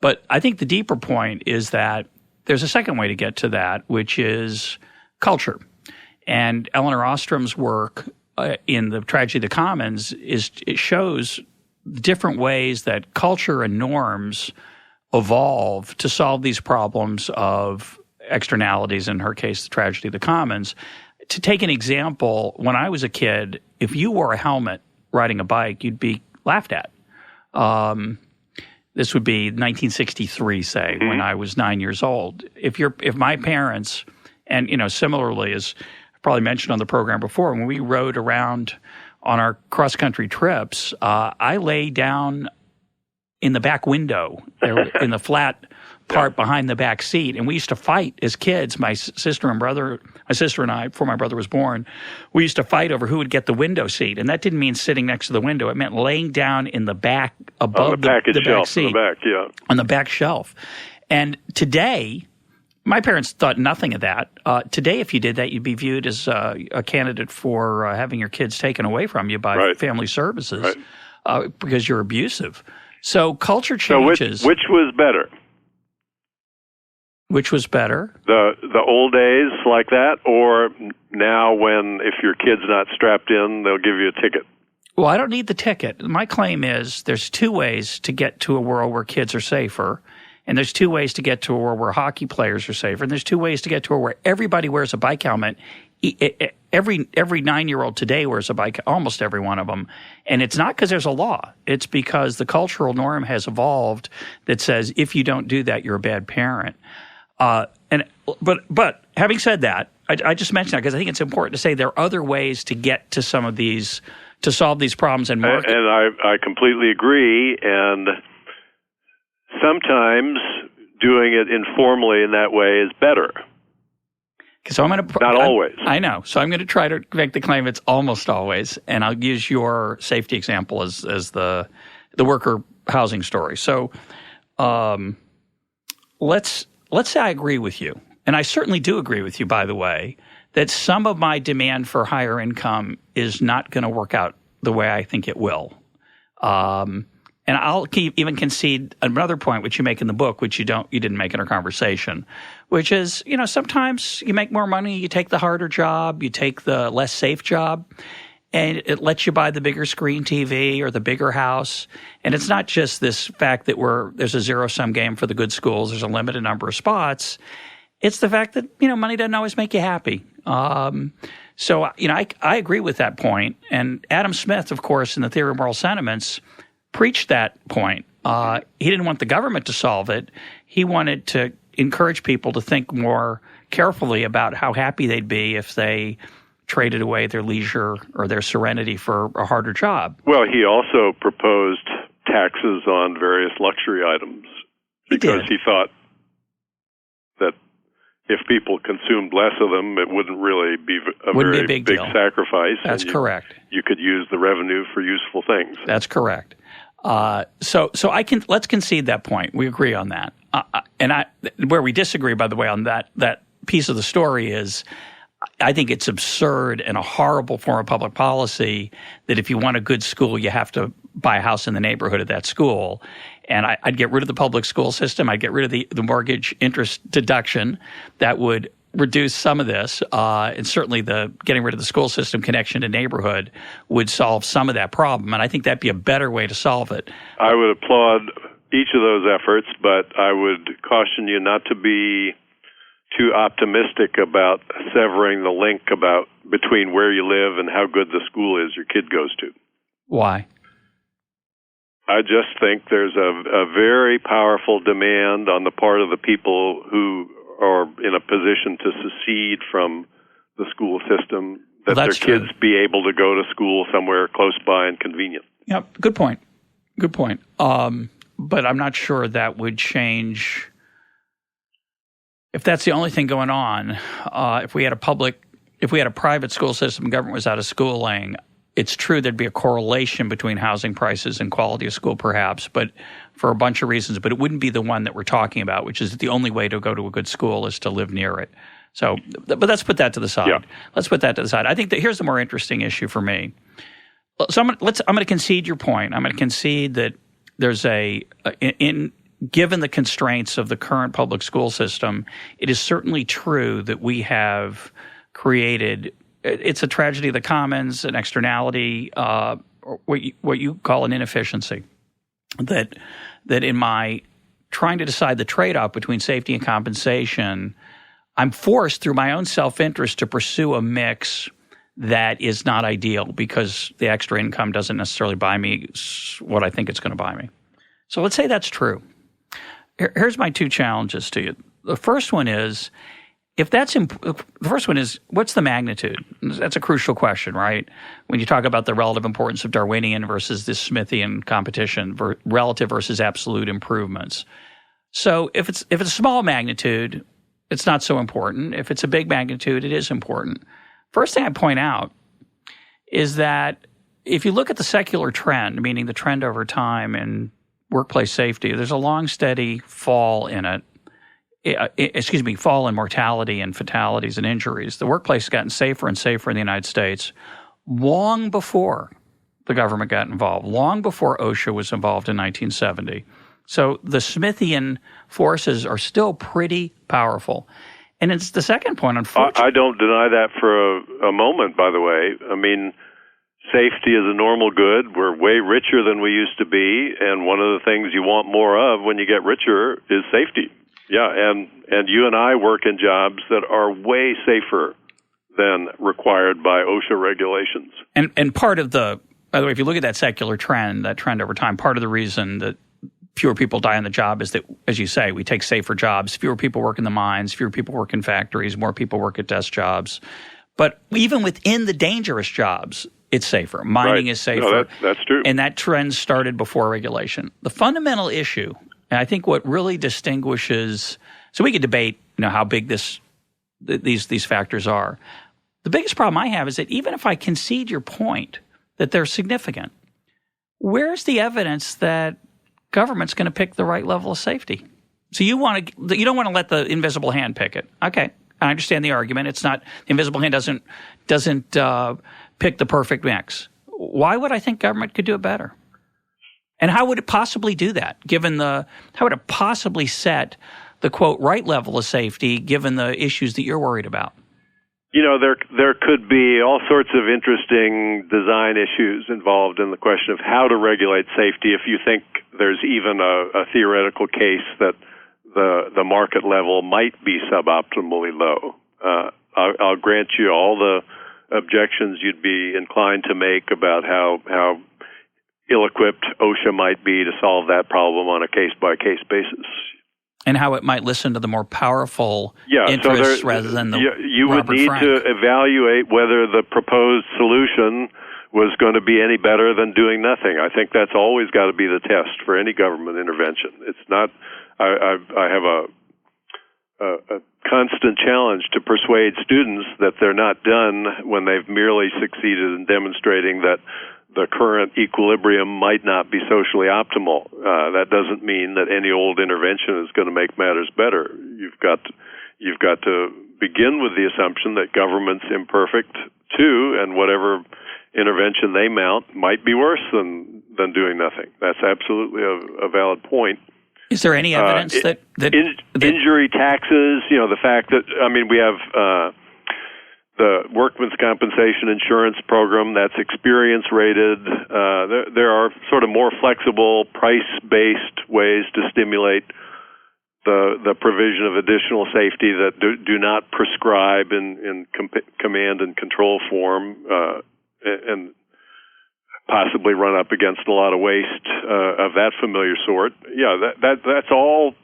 But I think the deeper point is that there's a second way to get to that, which is culture. And Elinor Ostrom's work in The Tragedy of the Commons it shows different ways that culture and norms evolve to solve these problems of externalities, in her case, the tragedy of the commons. To take an example, when I was a kid, if you wore a helmet riding a bike, you'd be laughed at. This would be 1963, say, when I was 9 years old. If my parents, and similarly as probably mentioned on the program before, when we rode around on our cross-country trips, I lay down in the back window, in the flat part behind the back seat, and we used to fight as kids. My sister and I, before my brother was born, we used to fight over who would get the window seat, and that didn't mean sitting next to the window. It meant laying down in the back above the back seat, on the back shelf. And today, my parents thought nothing of that. Today, if you did that, you'd be viewed as a candidate for having your kids taken away from you by family services because you're abusive. So culture changes. So which was better? Which was better? The old days like that, or now when if your kid's not strapped in, they'll give you a ticket? Well, I don't need the ticket. My claim is there's two ways to get to a world where kids are safer, and there's two ways to get to a world where hockey players are safer, and there's two ways to get to a world where everybody wears a bike helmet. Every 9-year-old today wears a bike, almost every one of them. And it's not because there's a law. It's because the cultural norm has evolved that says if you don't do that, you're a bad parent. But having said that, I just mentioned that because I think it's important to say there are other ways to get to some of these, to solve these problems and market. And I completely agree. And sometimes doing it informally in that way is better. So I'm going to not always. I know. So I'm going to try to make the claim it's almost always, and I'll use your safety example as the worker housing story. So let's say I agree with you, and I certainly do agree with you, by the way, that some of my demand for higher income is not going to work out the way I think it will. And I'll even concede another point, which you make in the book, which you didn't make in our conversation, which is, sometimes you make more money, you take the harder job, you take the less safe job, and it lets you buy the bigger screen TV or the bigger house. And it's not just this fact that there's a zero-sum game for the good schools, there's a limited number of spots. It's the fact that, money doesn't always make you happy. So I agree with that point. And Adam Smith, of course, in the Theory of Moral Sentiments, preached that point. He didn't want the government to solve it. He wanted to encourage people to think more carefully about how happy they'd be if they traded away their leisure or their serenity for a harder job. Well, he also proposed taxes on various luxury items because he thought that if people consumed less of them, it wouldn't really be a very big sacrifice. That's correct. You could use the revenue for useful things. That's correct. So let's concede that point. We agree on that. Where we disagree, by the way, on that piece of the story is I think it's absurd and a horrible form of public policy that if you want a good school, you have to buy a house in the neighborhood of that school. And I'd get rid of the public school system. I'd get rid of the mortgage interest deduction. That would reduce some of this. And certainly the getting rid of the school system connection to neighborhood would solve some of that problem. And I think that'd be a better way to solve it. I would applaud each of those efforts, but I would caution you not to be too optimistic about severing the link between where you live and how good the school is your kid goes to. Why? I just think there's a very powerful demand on the part of the people who are in a position to secede from the school system that their kids be able to go to school somewhere close by and convenient. Yep, good point. Good point. But I'm not sure that would change. If that's the only thing going on, if we had a private school system, government was out of schooling, it's true there'd be a correlation between housing prices and quality of school perhaps, but for a bunch of reasons. But it wouldn't be the one that we're talking about, which is that the only way to go to a good school is to live near it. So, but let's put that to the side. Yeah. Let's put that to the side. I think that here's the more interesting issue for me. So I'm going to concede your point. I'm going to concede that there's given the constraints of the current public school system, it is certainly true that we have created. It's a tragedy of the commons, an externality, what you call an inefficiency. That in my trying to decide the trade-off between safety and compensation, I'm forced through my own self-interest to pursue a mix that is not ideal because the extra income doesn't necessarily buy me what I think it's going to buy me. So let's say that's true. Here's my two challenges to you. The first one is, if that's the first one is, what's the magnitude? That's a crucial question, right? When you talk about the relative importance of Darwinian versus this Smithian competition, relative versus absolute improvements. So if it's a small magnitude, it's not so important. If it's a big magnitude, it is important. First thing I point out is that if you look at the secular trend, meaning the trend over time in workplace safety, there's a long, steady fall in it. Fall in mortality and fatalities and injuries. The workplace has gotten safer and safer in the United States long before the government got involved, long before OSHA was involved in 1970. So the Smithian forces are still pretty powerful. And it's the second point, unfortunately. I don't deny that for a moment, by the way. I mean, safety is a normal good. We're way richer than we used to be, and one of the things you want more of when you get richer is safety. Yeah, and you and I work in jobs that are way safer than required by OSHA regulations. And part of by the way, if you look at that secular trend, that trend over time, part of the reason that fewer people die on the job is that, as you say, we take safer jobs. Fewer people work in the mines, fewer people work in factories, more people work at desk jobs. But even within the dangerous jobs, it's safer. Mining is safer. No, that's true. And that trend started before regulation. The fundamental issue, and I think what really distinguishes – so we could debate, how big these factors are. The biggest problem I have is that even if I concede your point that they're significant, where's the evidence that government's going to pick the right level of safety? So you don't want to let the invisible hand pick it. Okay, I understand the argument. It's not – the invisible hand doesn't pick the perfect mix. Why would I think government could do it better? And how would it possibly do that, how would it possibly set the, quote, right level of safety given the issues that you're worried about? There could be all sorts of interesting design issues involved in the question of how to regulate safety if you think there's even a theoretical case that the market level might be suboptimally low. I'll grant you all the objections you'd be inclined to make about how ill-equipped OSHA might be to solve that problem on a case-by-case basis. And how it might listen to the more powerful interests rather than the you would need to evaluate whether the proposed solution was going to be any better than doing nothing. I think that's always got to be the test for any government intervention. It's not. I have a constant challenge to persuade students that they're not done when they've merely succeeded in demonstrating that the current equilibrium might not be socially optimal. That doesn't mean that any old intervention is going to make matters better. You've got to begin with the assumption that government's imperfect too, and whatever intervention they mount might be worse than doing nothing. That's absolutely a valid point. Is there any evidence that injury taxes? The fact that we have. The workman's compensation insurance program that's experience rated. There are sort of more flexible, price-based ways to stimulate the provision of additional safety that do not prescribe in command and control form and possibly run up against a lot of waste of that familiar sort. Yeah, that's all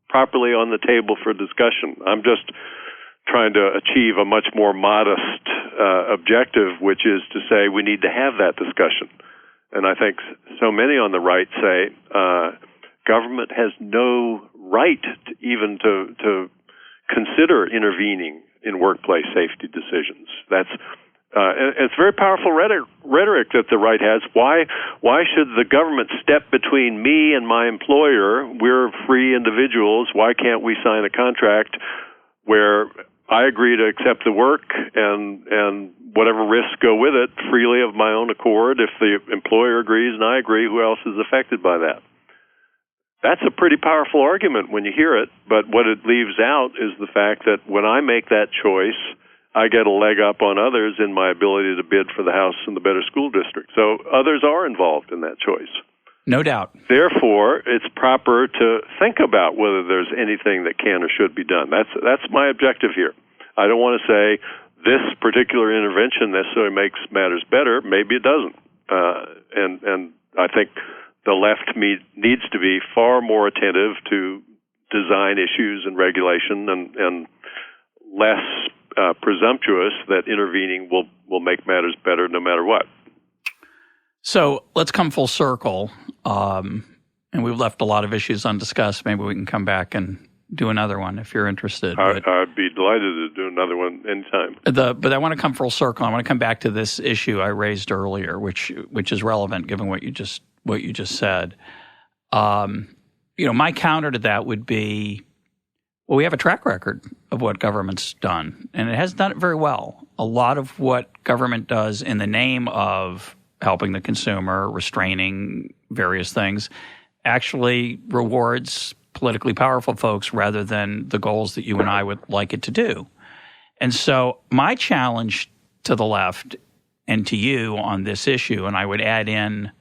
properly on the table for discussion. I'm just trying to achieve a much more modest objective, which is to say we need to have that discussion. And I think so many on the right say government has no right even to consider intervening in workplace safety decisions. It's very powerful rhetoric that the right has. Why should the government step between me and my employer? We're free individuals. Why can't we sign a contract where I agree to accept the work and whatever risks go with it freely of my own accord? If the employer agrees and I agree, who else is affected by that? That's a pretty powerful argument when you hear it, but what it leaves out is the fact that when I make that choice, I get a leg up on others in my ability to bid for the house in the better school district. So others are involved in that choice. No doubt. Therefore, it's proper to think about whether there's anything that can or should be done. That's my objective here. I don't want to say this particular intervention necessarily makes matters better. Maybe it doesn't. And I think the left needs to be far more attentive to design issues and regulation and less presumptuous that intervening will make matters better no matter what. So let's come full circle. And we've left a lot of issues undiscussed. Maybe we can come back and do another one if you're interested. I'd be delighted to do another one anytime. But I want to come full circle. I want to come back to this issue I raised earlier, which is relevant given what you just said. My counter to that would be, well, we have a track record of what government's done, and it has done it very well. A lot of what government does in the name of helping the consumer, restraining various things, actually rewards politically powerful folks rather than the goals that you and I would like it to do. And so my challenge to the left and to you on this issue, and I would add in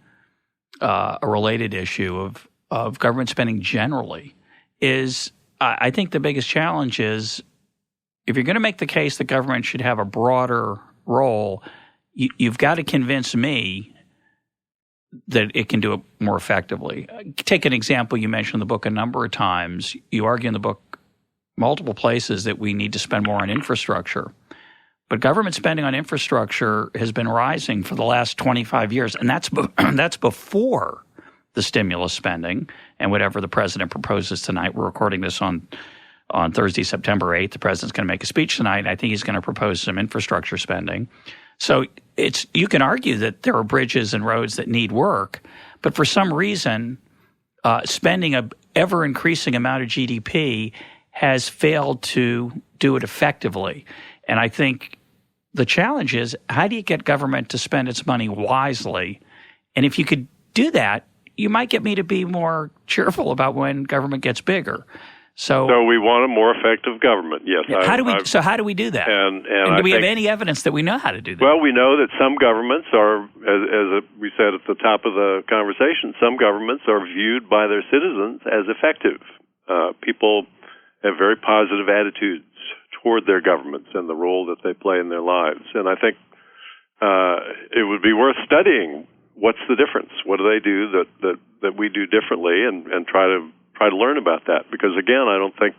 a related issue of government spending generally, is I think the biggest challenge is if you're going to make the case that government should have a broader role, you've got to convince me that it can do it more effectively. Take an example you mentioned in the book a number of times. You argue in the book multiple places that we need to spend more on infrastructure. But government spending on infrastructure has been rising for the last 25 years, and that's before the stimulus spending and whatever the president proposes tonight. We're recording this on Thursday, September 8th. The president's going to make a speech tonight, and I think he's going to propose some infrastructure spending. So you can argue that there are bridges and roads that need work, but for some reason, spending an ever-increasing amount of GDP has failed to do it effectively. And I think the challenge is, how do you get government to spend its money wisely? And if you could do that, you might get me to be more cheerful about when government gets bigger. So we want a more effective government, yes. How do we do that? And do we have any evidence that we know how to do that? Well, we know that some governments are, as we said at the top of the conversation, some governments are viewed by their citizens as effective. People have very positive attitudes toward their governments and the role that they play in their lives. And I think it would be worth studying what's the difference. What do they do that we do differently, and try to learn about that, because again, I don't think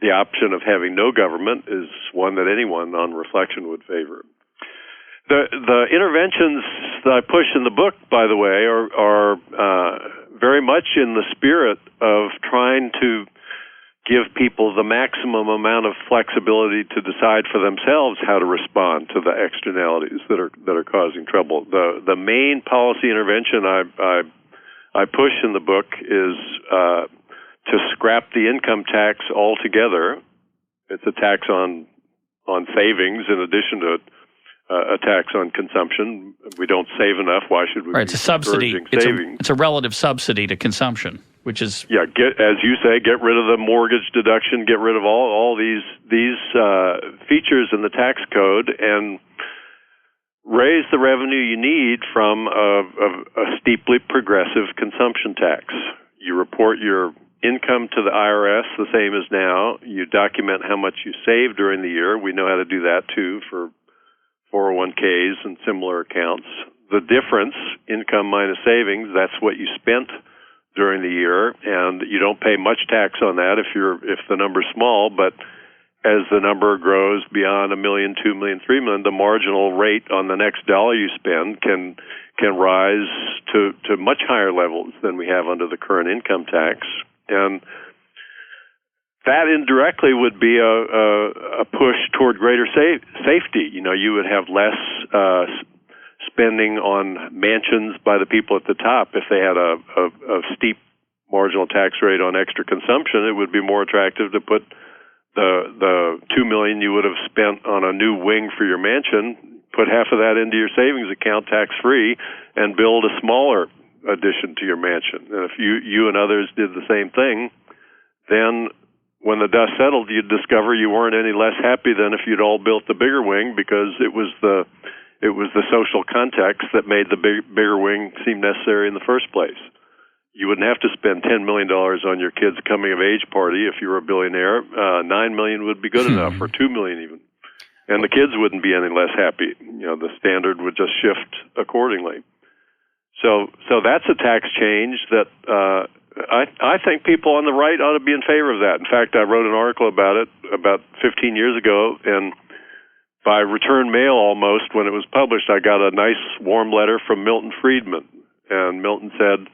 the option of having no government is one that anyone on reflection would favor. The interventions that I push in the book, by the way, are very much in the spirit of trying to give people the maximum amount of flexibility to decide for themselves how to respond to the externalities that are causing trouble. The main policy intervention I push in the book is to scrap the income tax altogether. It's a tax on savings in addition to a tax on consumption. We don't save enough. Why should we? Right, it's a subsidy. It's a relative subsidy to consumption, which is as you say, get rid of the mortgage deduction, get rid of all these features in the tax code, and raise the revenue you need from a steeply progressive consumption tax. You report your income to the IRS the same as now. You document how much you save during the year. We know how to do that too for 401ks and similar accounts. The difference, income minus savings, that's what you spent during the year, and you don't pay much tax on that if the number's small, but as the number grows beyond $1 million, $2 million, $3 million, the marginal rate on the next dollar you spend can rise to much higher levels than we have under the current income tax. And that indirectly would be a push toward greater safety. You would have less spending on mansions by the people at the top. If they had a steep marginal tax rate on extra consumption, it would be more attractive to put the $2 million you would have spent on a new wing for your mansion, put half of that into your savings account tax-free, and build a smaller addition to your mansion. And if you and others did the same thing, then when the dust settled, you'd discover you weren't any less happy than if you'd all built the bigger wing, because it was the social context that made the bigger wing seem necessary in the first place. You wouldn't have to spend $10 million on your kids' coming-of-age party if you were a billionaire. $9 million would be good enough, or $2 million even. And the kids wouldn't be any less happy. The standard would just shift accordingly. So that's a tax change that I think people on the right ought to be in favor of that. In fact, I wrote an article about it about 15 years ago, and by return mail almost, when it was published, I got a nice warm letter from Milton Friedman. And Milton said,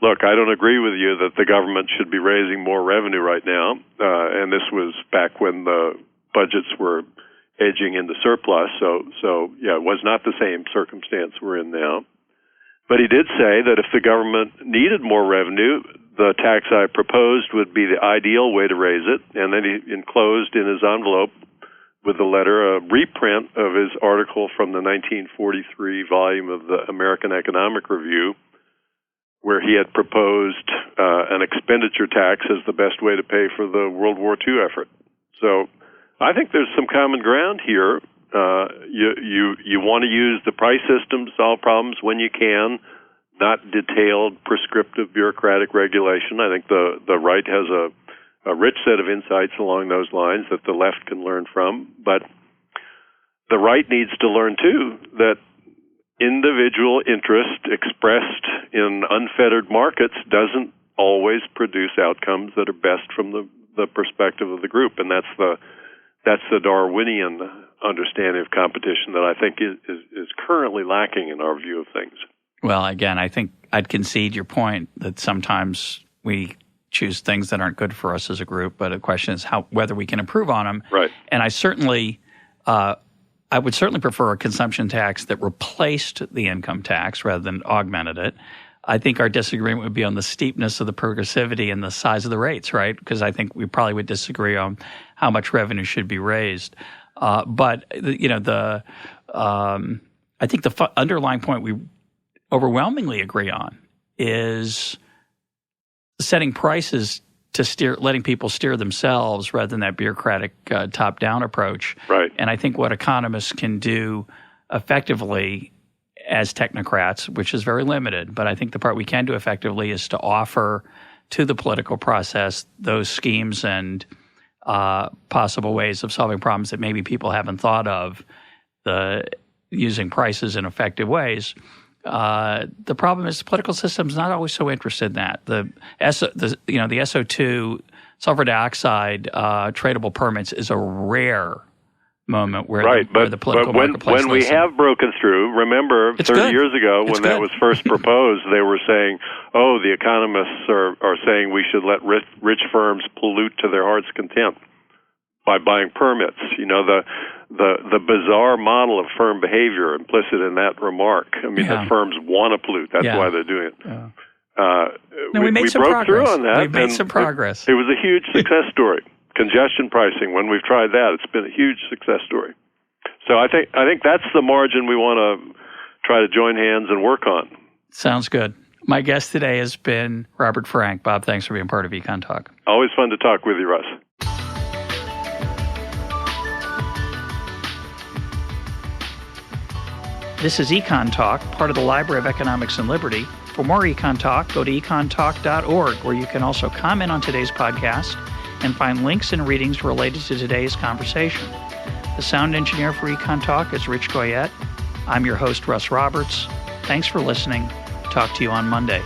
look, I don't agree with you that the government should be raising more revenue right now. And this was back when the budgets were edging into surplus. So yeah, it was not the same circumstance we're in now. But he did say that if the government needed more revenue, the tax I proposed would be the ideal way to raise it. And then he enclosed in his envelope with the letter a reprint of his article from the 1943 volume of the American Economic Review, where he had proposed an expenditure tax as the best way to pay for the World War II effort. So I think there's some common ground here. You want to use the price system to solve problems when you can, not detailed, prescriptive, bureaucratic regulation. I think the right has a rich set of insights along those lines that the left can learn from. But the right needs to learn, too, that individual interest expressed in unfettered markets doesn't always produce outcomes that are best from the perspective of the group. And that's the Darwinian understanding of competition that I think is currently lacking in our view of things. Well, again, I think I'd concede your point that sometimes we choose things that aren't good for us as a group, but the question is whether we can improve on them. Right. And I would certainly prefer a consumption tax that replaced the income tax rather than augmented it. I think our disagreement would be on the steepness of the progressivity and the size of the rates, right? Because I think we probably would disagree on how much revenue should be raised. But I think the underlying point we overwhelmingly agree on is setting prices to letting people steer themselves rather than that bureaucratic top-down approach. Right. And I think what economists can do effectively as technocrats, which is very limited, but I think the part we can do effectively is to offer to the political process those schemes and possible ways of solving problems that maybe people haven't thought of, using prices in effective ways. The problem is the political system's not always so interested in that. The SO2 sulfur dioxide tradable permits is a rare moment where the political marketplace when we have broken through, remember 30 years ago when that was first proposed, they were saying, the economists are saying we should let rich firms pollute to their heart's content by buying permits. The bizarre model of firm behavior implicit in that remark. I mean, the firms want to pollute. That's why they're doing it. Yeah. We made some broke progress. Through on that. We made some progress. It was a huge success story. Congestion pricing, when we've tried that, it's been a huge success story. So I think that's the margin we want to try to join hands and work on. Sounds good. My guest today has been Robert Frank. Bob, thanks for being part of EconTalk. Always fun to talk with you, Russ. This is EconTalk, part of the Library of Economics and Liberty. For more EconTalk, go to econtalk.org, where you can also comment on today's podcast and find links and readings related to today's conversation. The sound engineer for EconTalk is Rich Goyette. I'm your host, Russ Roberts. Thanks for listening. Talk to you on Monday.